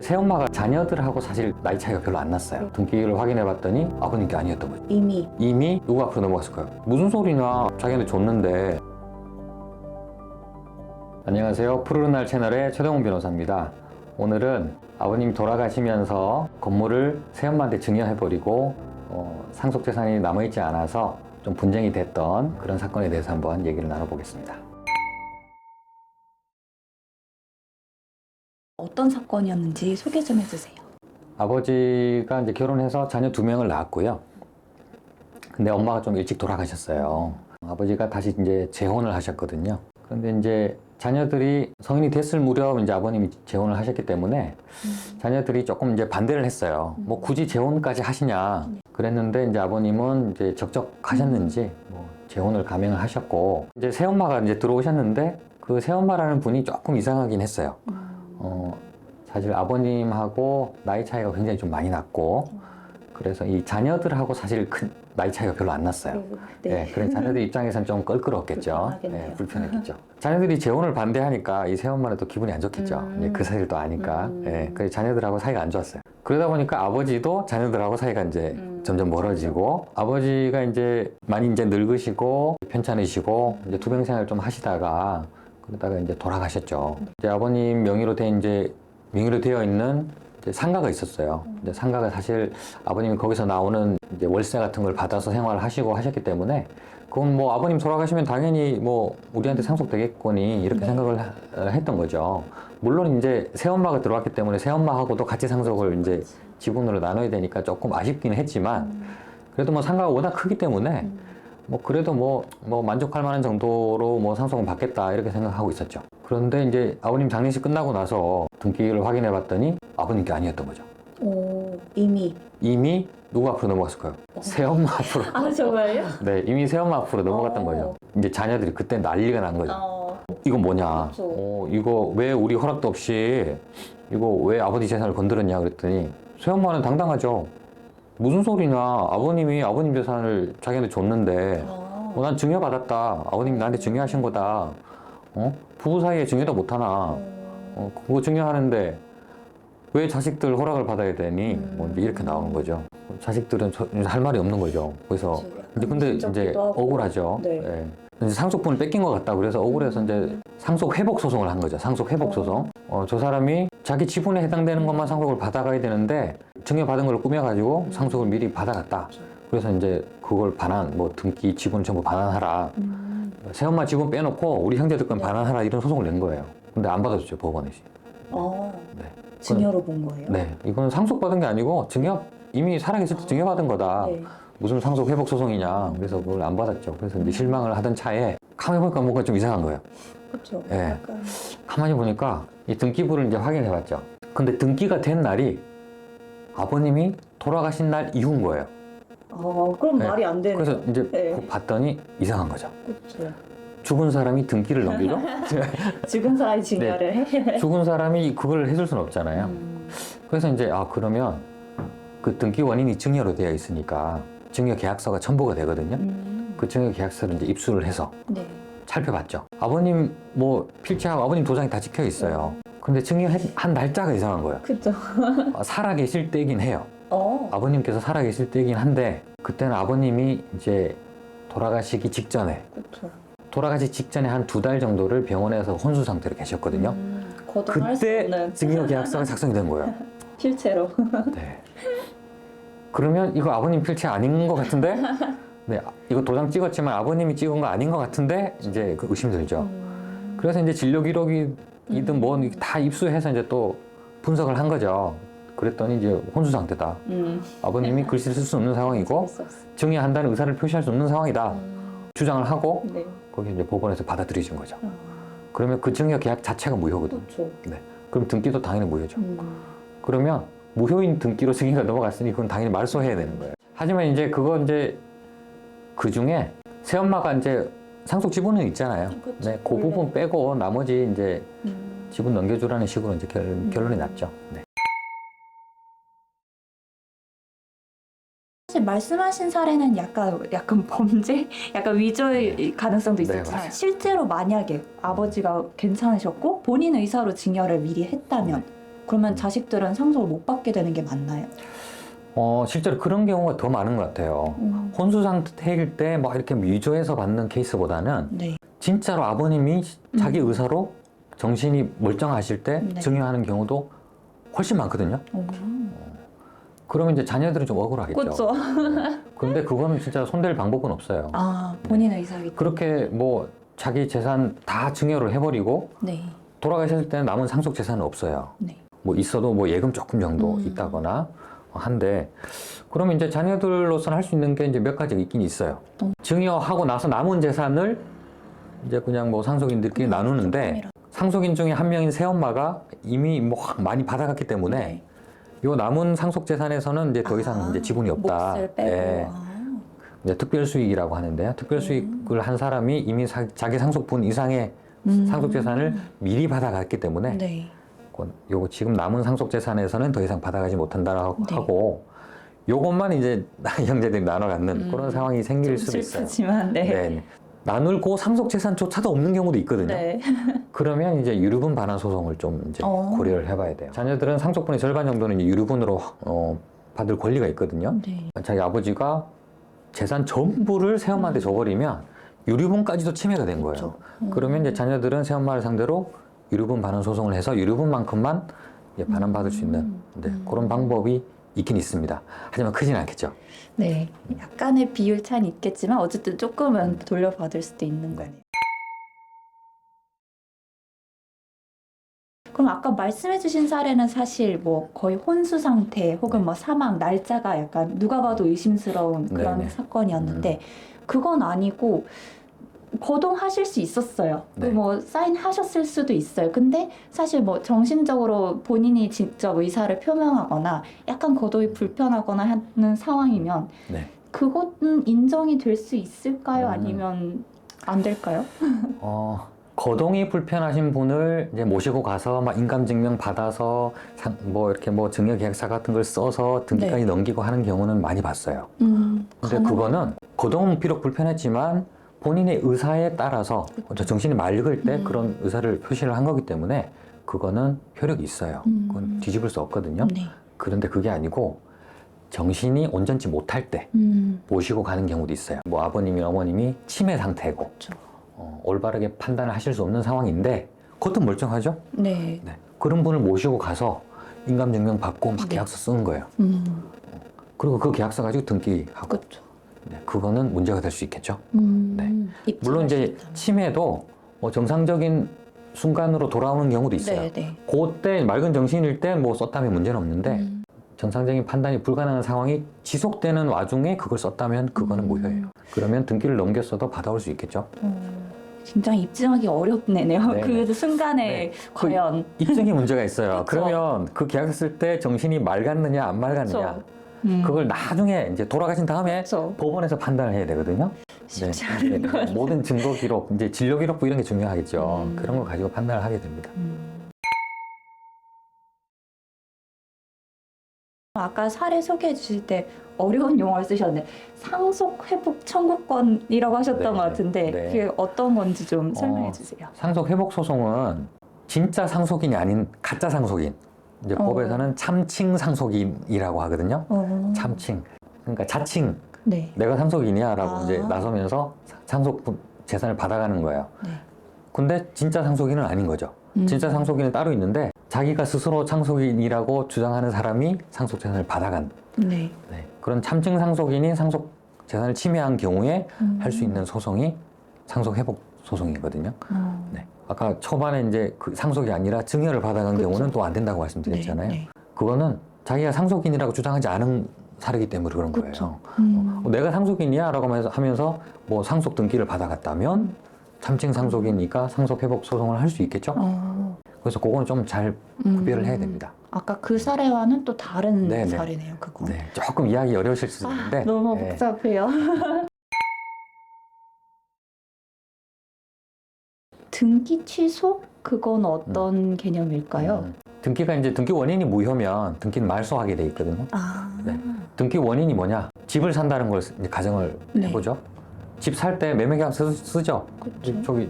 새엄마가 자녀들하고 사실 나이 차이가 별로 안 났어요. 등기를 확인해 봤더니 아버님께 아니었던 거죠. 이미 누구 앞으로 넘어갔을까요? 무슨 소리냐, 자기한테 줬는데. 안녕하세요, 푸르른 날 채널의 최동훈 변호사입니다. 오늘은 아버님이 돌아가시면서 건물을 새엄마한테 증여해버리고 상속재산이 남아있지 않아서 좀 분쟁이 됐던 그런 사건에 대해서 한번 얘기를 나눠보겠습니다. 어떤 사건이었는지 소개 좀 해주세요. 아버지가 이제 결혼해서 자녀 2명을 낳았고요. 근데 엄마가 좀 일찍 돌아가셨어요. 아버지가 다시 이제 재혼을 하셨거든요. 그런데 이제 자녀들이 성인이 됐을 무렵 이제 아버님이 재혼을 하셨기 때문에 자녀들이 조금 이제 반대를 했어요. 뭐 굳이 재혼까지 하시냐 그랬는데 이제 아버님은 이제 적적하셨는지 뭐 재혼을 감행을 하셨고, 이제 새엄마가 이제 들어오셨는데 그 새엄마라는 분이 조금 이상하긴 했어요. 사실 아버님하고 나이 차이가 굉장히 좀 많이 났고, 그래서 이 자녀들하고 사실 큰 나이 차이가 별로 안 났어요. 네. 그래서 자녀들 입장에서는 좀 껄끄럽겠죠. 네, 불편했겠죠. 자녀들이 재혼을 반대하니까 이 새엄마는 또 기분이 안 좋겠죠. 그 사실도 아니까. 네, 그래서 자녀들하고 사이가 안 좋았어요. 그러다 보니까 아버지도 자녀들하고 사이가 이제 점점 멀어지고, 아버지가 이제 많이 이제 늙으시고 편찮으시고 이제 투병 생활 좀 하시다가 그러다가 이제 돌아가셨죠. 이제 아버님 명의로 되어 있는 이제 상가가 있었어요. 이제 상가가 사실 아버님이 거기서 나오는 이제 월세 같은 걸 받아서 생활을 하시고 하셨기 때문에 그건 뭐 아버님 돌아가시면 당연히 뭐 우리한테 상속되겠거니 이렇게 생각을 했던 거죠. 물론 이제 새엄마가 들어왔기 때문에 새엄마하고도 같이 상속을 이제 지분으로 나눠야 되니까 조금 아쉽기는 했지만, 그래도 뭐 상가가 워낙 크기 때문에 뭐 그래도 뭐 만족할 만한 정도로 뭐 상속은 받겠다 이렇게 생각하고 있었죠. 그런데 이제 아버님 장례식 끝나고 나서 등기를 확인해 봤더니 아버님께 아니었던 거죠. 이미 누구 앞으로 넘어갔을까요? 새엄마 앞으로. 아, 정말요? 네, 이미 새엄마 앞으로 넘어갔던 거죠. 이제 자녀들이 그때 난리가 난 거죠. 이거 뭐냐? 이거 왜 우리 허락도 없이 이거 왜 아버지 재산을 건드렸냐 그랬더니 새엄마는 당당하죠. 무슨 소리냐, 아버님이 아버님 재산을 자기한테 줬는데 난 증여받았다, 아버님이 나한테 증여하신 거다, 부부 사이에 증여도 못하나, 그거 증여하는데 왜 자식들 허락을 받아야 되니, 뭐 이제 이렇게 나오는 거죠. 자식들은 할 말이 없는 거죠. 그래서 근데 이제 억울하죠. 네. 예. 이제 상속분을 뺏긴 것 같다 그래서 억울해서 이제 상속 회복 소송을 한 거죠. 상속 회복 소송. 저 사람이 자기 지분에 해당되는 것만 상속을 받아가야 되는데 증여받은 걸 꾸며가지고 상속을 미리 받아갔다. 그래서 이제 그걸 반환, 뭐 등기 지분 전부 반환하라. 새엄마 지분 빼놓고 우리 형제들 건 반환하라, 이런 소송을 낸 거예요. 근데 안 받아줬죠, 법원에서. 네. 증여로 본 거예요? 네, 이건 상속받은 게 아니고 이미 살아계실 때 증여받은 거다. 네. 무슨 상속 회복 소송이냐. 그래서 그걸 안 받았죠. 그래서 이제 실망을 하던 차에 가만히 보니까 뭔가 좀 이상한 거예요. 그렇죠. 예. 가만히 보니까 이 등기부를 이제 확인해 봤죠. 근데 등기가 된 날이 아버님이 돌아가신 날 이후인 거예요. 그럼 네. 말이 안 되는. 그래서 이제 네. 봤더니 이상한 거죠. 그렇죠. 죽은 사람이 등기를 넘기죠? 죽은 사람이 증여를 해. 죽은 사람이 그걸 해줄 수는 없잖아요. 그래서 이제 그러면 그 등기 원인이 증여로 되어 있으니까 증여 계약서가 첨부가 되거든요. 그 증여 계약서를 이제 입수를 해서 네. 살펴봤죠. 아버님 뭐 필지하고 아버님 도장이 다 찍혀 있어요. 근데 증여한 날짜가 이상한 거예요. 그렇죠. 살아 계실 때긴 해요. 아버님께서 살아 계실 때긴 한데 그때는 아버님이 이제 돌아가시기 직전에, 그렇죠. 돌아가시 직전에 한 2달 정도를 병원에서 혼수 상태로 계셨거든요. 거듭할 수 그때 없는 증여 계약서가 작성이 된 거예요. 실체로. 네. 그러면 이거 아버님 필체 아닌 것 같은데? 네, 이거 도장 찍었지만 아버님이 찍은 거 아닌 것 같은데 이제 그 의심이 들죠. 그래서 이제 진료 기록이든 뭐 다 입수해서 이제 또 분석을 한 거죠. 그랬더니 이제 혼수 상태다. 아버님이 글씨를 쓸 수 없는 상황이고 증여한다는 의사를 표시할 수 없는 상황이다. 주장을 하고 네. 거기 이제 법원에서 받아들여진 거죠. 그러면 그 증여 계약 자체가 무효거든요. 그렇죠. 네. 그럼 등기도 당연히 무효죠. 그러면 무효인 등기로 승인가 넘어갔으니 그건 당연히 말소해야 되는 거예요. 하지만 이제 그 중에 새엄마가 이제 상속 지분은 있잖아요. 그렇죠. 네, 그 부분 빼고 나머지 이제 지분 넘겨주라는 식으로 이제 결론이 났죠. 네. 사실 말씀하신 사례는 약간 범죄, 약간 위조의 가능성도 네, 있었지만 맞아요. 실제로 만약에 아버지가 괜찮으셨고 본인 의사로 증여를 미리 했다면 그러면 자식들은 상속을 못 받게 되는 게 맞나요? 실제로 그런 경우가 더 많은 것 같아요. 혼수 상태일 때 막 이렇게 위조해서 받는 케이스보다는 네. 진짜로 아버님이 자기 의사로 정신이 멀쩡하실 때 네. 증여하는 경우도 훨씬 많거든요. 오. 그러면 이제 자녀들은 좀 억울하겠죠. 그렇죠. 근데 그거는 진짜 손댈 방법은 없어요. 아, 본인 의사기 때문에. 그렇게 뭐 자기 재산 다 증여를 해버리고 네. 돌아가셨을 때는 남은 상속 재산은 없어요. 네. 뭐 있어도 뭐 예금 조금 정도 있다거나 한데, 그러면 이제 자녀들로서는 할 수 있는 게 이제 몇 가지가 있긴 있어요. 증여하고 나서 남은 재산을 이제 그냥 뭐 상속인들끼리 나누는데, 조금이라도. 상속인 중에 한 명인 새엄마가 이미 뭐 많이 받아갔기 때문에 네. 요 남은 상속 재산에서는 이제 더 이상 이제 지분이 없다. 몫을 빼고. 예. 이제 특별 수익이라고 하는데요. 특별 수익을 한 사람이 이미 자기 상속분 이상의 상속 재산을 미리 받아갔기 때문에 네. 요거 지금 남은 상속 재산에서는 더 이상 받아가지 못한다라고 네. 하고, 요것만 이제 형제들이 나눠 갖는 그런 상황이 생길 수도 있어요. 슬프지만 네. 네. 나눌고 상속 재산조차도 없는 경우도 있거든요. 네. 그러면 이제 유류분 반환 소송을 좀 이제 고려를 해봐야 돼요. 자녀들은 상속분의 절반 정도는 이제 유류분으로 받을 권리가 있거든요. 네. 자기 아버지가 재산 전부를 새엄마한테 줘버리면 유류분까지도 침해가 된 거예요. 그렇죠. 그러면 이제 자녀들은 새엄마를 상대로 유류분 반환 소송을 해서 유류분만큼만 반환받을 수 있는 그런 방법이 있긴 있습니다. 하지만 크진 않겠죠. 네. 약간의 비율 차이는 있겠지만 어쨌든 조금은 돌려받을 수도 있는 거네요. 그럼 아까 말씀해주신 사례는 사실 뭐 거의 혼수 상태 혹은 뭐 사망 날짜가 약간 누가 봐도 의심스러운 그런 네네. 사건이었는데 그건 아니고 거동하실 수 있었어요. 네. 뭐 사인하셨을 수도 있어요. 근데 사실 뭐 정신적으로 본인이 직접 의사를 표명하거나 약간 거동이 불편하거나 하는 상황이면 네. 그것은 인정이 될 수 있을까요? 아니면 안 될까요? 거동이 불편하신 분을 이제 모시고 가서 막 인감증명 받아서 뭐 이렇게 뭐 증여계약서 같은 걸 써서 등기까지 넘기고 하는 경우는 많이 봤어요. 근데 그거는 거동은 비록 불편했지만 본인의 의사에 따라서 정신이 맑을 때 그런 의사를 표시를 한 거기 때문에 그거는 효력이 있어요. 그건 뒤집을 수 없거든요. 네. 그런데 그게 아니고 정신이 온전치 못할 때 모시고 가는 경우도 있어요. 뭐 아버님이 어머님이 치매 상태고 그렇죠. 올바르게 판단을 하실 수 없는 상황인데 겉은 멀쩡하죠? 네. 네. 그런 분을 모시고 가서 인감증명 받고 막 계약서 쓰는 거예요. 그리고 그 계약서 가지고 등기하고. 그렇죠. 네, 그거는 문제가 될 수 있겠죠. 네. 물론 이제 치매도 정상적인 순간으로 돌아오는 경우도 있어요. 네, 네. 그때 맑은 정신일 때 뭐 썼다면 문제는 없는데 정상적인 판단이 불가능한 상황이 지속되는 와중에 그걸 썼다면 그거는 무효예요. 그러면 등기를 넘겼어도 받아올 수 있겠죠. 진짜 입증하기 어렵네요. 네네. 그 순간에 네. 과연 입증이 문제가 있어요. 그쵸. 그러면 그 계약서 쓸 때 정신이 맑았느냐 안 맑았느냐 그걸 나중에 이제 돌아가신 다음에 그쵸. 법원에서 판단을 해야 되거든요. 쉽지 않은 것 같아요. 모든 증거 기록, 이제 진료 기록부 이런 게 중요하겠죠. 그런 걸 가지고 판단을 하게 됩니다. 아까 사례 소개해 주실 때 어려운 용어를 쓰셨는데 상속 회복 청구권이라고 하셨던 네, 것 같은데 네. 그게 어떤 건지 좀 설명해 주세요. 상속 회복 소송은 진짜 상속인이 아닌 가짜 상속인. 이제 법에서는 참칭 상속인이라고 하거든요. 참칭. 그러니까 자칭. 네. 내가 상속인이야라고 이제 나서면서 상속 재산을 받아가는 거예요. 네. 근데 진짜 상속인은 아닌 거죠. 진짜 상속인은 따로 있는데 자기가 스스로 상속인이라고 주장하는 사람이 상속 재산을 받아간 네. 그런 참칭 상속인이 상속 재산을 침해한 경우에 할 수 있는 소송이 상속 회복 소송이거든요. 네. 아까 초반에 이제 그 상속이 아니라 증여를 받아간 경우는 또 안 된다고 말씀드렸잖아요. 네. 그거는 자기가 상속인이라고 주장하지 않은 사례이기 때문에 그런 거예요. 내가 상속인이야라고 하면서 뭐 상속 등기를 받아갔다면 참칭 상속이니까 상속 회복 소송을 할 수 있겠죠. 그래서 그거는 좀 잘 구별을 해야 됩니다. 아까 그 사례와는 또 다른 네네. 사례네요. 그거. 네, 조금 이야기 어려우실 수 있는데 너무 네. 복잡해요. 등기 취소? 그건 어떤 개념일까요? 등기가 이제 등기 원인이 무효면 등기는 말소하게 돼 있거든요. 네. 등기 원인이 뭐냐? 집을 산다는 걸 이제 가정을 네. 해보죠. 집 살 때 매매계약서 쓰죠. 그렇죠. 저기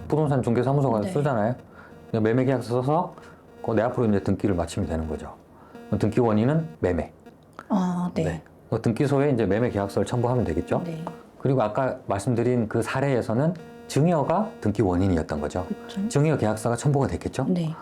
부동산 중개사무소가 네. 쓰잖아요. 매매계약서 써서 내 앞으로 이제 등기를 마치면 되는 거죠. 등기 원인은 매매. 아, 네. 등기소에 이제 매매 계약서를 첨부하면 되겠죠. 네. 그리고 아까 말씀드린 그 사례에서는 증여가 등기 원인이었던 거죠. 그렇죠. 증여 계약서가 첨부가 됐겠죠. 네.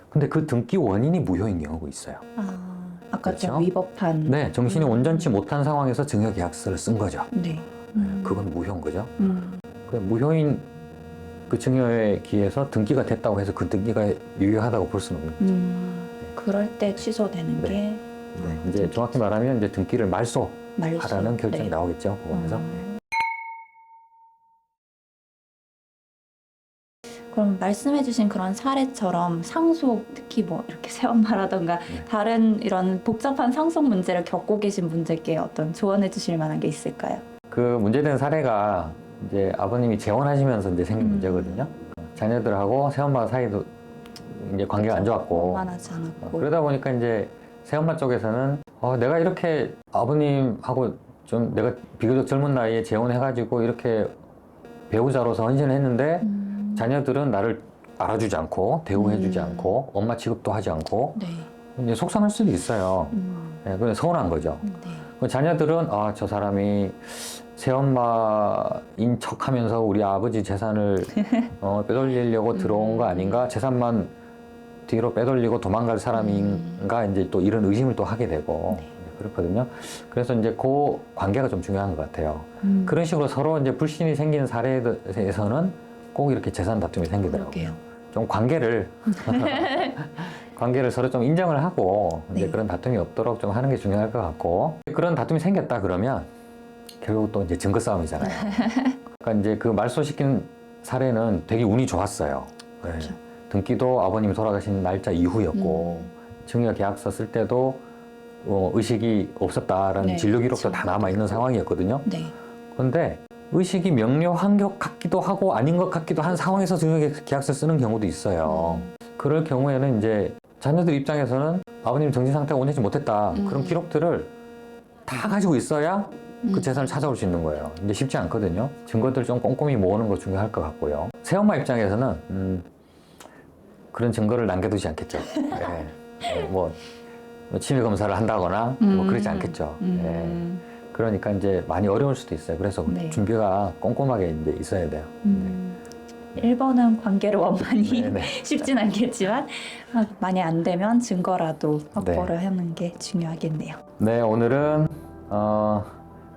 근데 그 등기 원인이 무효인 경우가 있어요. 아까 그렇죠? 좀 위법한. 네, 정신이 온전치 못한 상황에서 증여 계약서를 쓴 거죠. 네. 그건 무효인 거죠. 음. 그 무효인 그 증여에 기해서 등기가 됐다고 해서 그 등기가 유효하다고 볼 수는 없는 거죠. 그럴 때 취소되는 네. 게 네, 이제 정확히 말하면 이제 등기를 말소하라는 말소. 결정이 네. 나오겠죠. 법원에서. 그럼 말씀해주신 그런 사례처럼 상속, 특히 뭐 이렇게 새엄마라던가 네. 다른 이런 복잡한 상속 문제를 겪고 계신 분들께 어떤 조언해주실 만한 게 있을까요? 그 문제된 사례가 이제 아버님이 재혼하시면서 이제 생긴 문제거든요. 자녀들하고 새엄마 사이도 이제 관계가 안 좋았고 원만하지 않았고. 그러다 보니까 이제 새엄마 쪽에서는 내가 이렇게 아버님하고 좀 내가 비교적 젊은 나이에 재혼해가지고 이렇게 배우자로서 헌신을 했는데 자녀들은 나를 알아주지 않고 대우해주지 않고 엄마 취급도 하지 않고 네. 이제 속상할 수도 있어요. 네, 그래 서운한 거죠. 네. 자녀들은 저 사람이 새엄마인 척하면서 우리 아버지 재산을 빼돌리려고 들어온 거 아닌가? 재산만 뒤로 빼돌리고 도망갈 사람인가? 이제 또 이런 의심을 또 하게 되고 네. 그렇거든요. 그래서 이제 그 관계가 좀 중요한 것 같아요. 그런 식으로 서로 이제 불신이 생기는 사례에서는 꼭 이렇게 재산 다툼이 생기더라고요. 그러게요. 좀 관계를 서로 좀 인정을 하고 이제 네. 그런 다툼이 없도록 좀 하는 게 중요할 것 같고 그런 다툼이 생겼다 그러면 결국 또 이제 증거 싸움이잖아요. 그러니까 이제 그 말소시킨 사례는 되게 운이 좋았어요. 네. 그렇죠. 등기도 아버님이 돌아가신 날짜 이후였고 증여 계약서 쓸 때도 의식이 없었다라는 네, 진료 기록도 그렇죠. 다 남아 있는 상황이었거든요. 네. 그런데 의식이 명료한 것 같기도 하고 아닌 것 같기도 한 상황에서 증여 계약서 쓰는 경우도 있어요. 그럴 경우에는 이제 자녀들 입장에서는 아버님 정신 상태가 온전치 못했다. 그런 기록들을 다 가지고 있어야 그 재산을 찾아올 수 있는 거예요. 이제 쉽지 않거든요. 증거들 좀 꼼꼼히 모으는 거 중요할 것 같고요. 새엄마 입장에서는 그런 증거를 남겨두지 않겠죠. 네. 뭐 치매 검사를 한다거나 뭐 그러지 않겠죠. 네. 그러니까 이제 많이 어려울 수도 있어요. 그래서 네. 준비가 꼼꼼하게 이제 있어야 돼요. 1번은 관계를 원만히 네네. 쉽진 않겠지만 많이 안 되면 증거라도 확보를 네. 하는 게 중요하겠네요. 네, 오늘은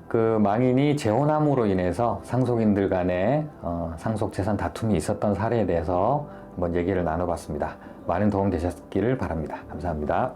그 망인이 재혼함으로 인해서 상속인들 간에 상속 재산 다툼이 있었던 사례에 대해서 한번 얘기를 나눠봤습니다. 많은 도움 되셨기를 바랍니다. 감사합니다.